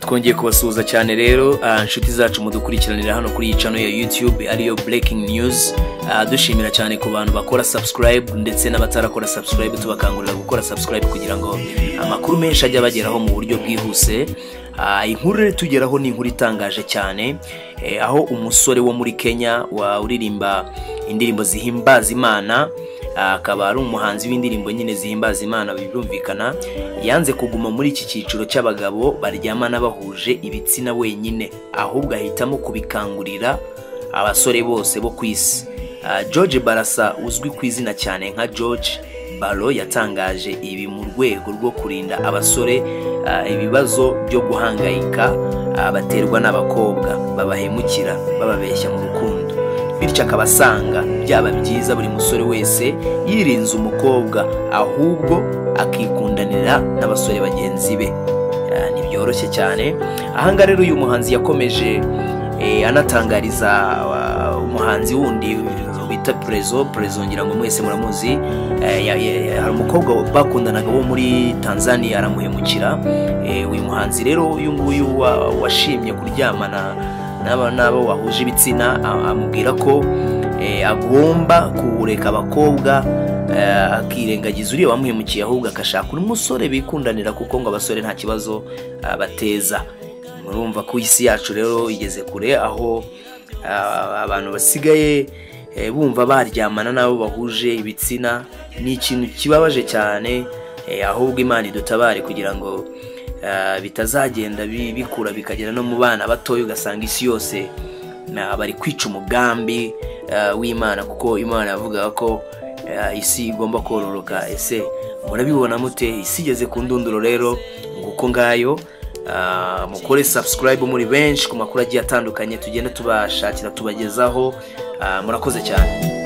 twongeye kubasuhuza cyane rero inshuti zacu mudukurikiranira hano kuri iyi channel ya YouTube ariyo Breaking News. Dushimira cyane ku bantu bakora subscribe ndetse n'abatarakora subscribe, tubakangurira gukora subscribe kugira ngo amakuru menshi ajya bageraho mu buryo bwihuse. Inkuru rero tugeraho ni inkuru itangaje cyane, aho umusore wo muri Kenya uririmba indirimbo zihimbaza Imana, akaba ari umuhanzi w'indirimbo nyine zihimbaza Imana birumvikana, yanze kuguma muri iki cyiciro cy'abagabo baryamana bahuje ibitsina wenyine, ahubwo ahitamo kubikangurira abasore bose bo kwisi. George Barasa uzwi ku izina cyane nka George Balo yatangaje ibi mu rwego rwo kurinda abasore ibibazo byo guhangayika baterwa n'abakobwa babahemukira bababeshya mu rukundo, bityo akabasanga byaba byiza buri musore wese yirinze umukobwa ahubwo akikundanira n'abasore bagenzi be. Ni byoroshye cyane. Ahanga rero uyu muhanzi yakomeje anatangariza umuhanzi wundi bita Prezo ngira ngo mwese muramuzi. Hari umukobwa bakundanaga wo muri Tanzania aramuhemukira. Uyu muhanzi rero uyu nguyu washimye kuryamana n'abo wahuje ibitsina amubwira ko agomba kureka abakobwa akirengagiza uriya wamuhemukiye, ahubwo akashaka umusore bikundanira kuko ngo abasore nta kibazo bateza. Murumva ko isi yacu rero igeze kure, aho abantu basigaye bumva baryamana nabo bahuje ibitsina. Ni ikintu kibabaje cyane, ahubwo Imana idutabare kugira ngo bitazagenda bikura bikagera no mu bana batoyo, ugasanga isi yose bari kwica umugambi w'Imana, kuko Imana yavuga ko isi igomba kororoka. Ese murabibona mute? Isi igeze ku ndunduro rero nguko ngayo. Mukore subscribe muri benshi ku makuru agiye atandukanye tugenda tubashakira tubagezaho. Murakoze cyane.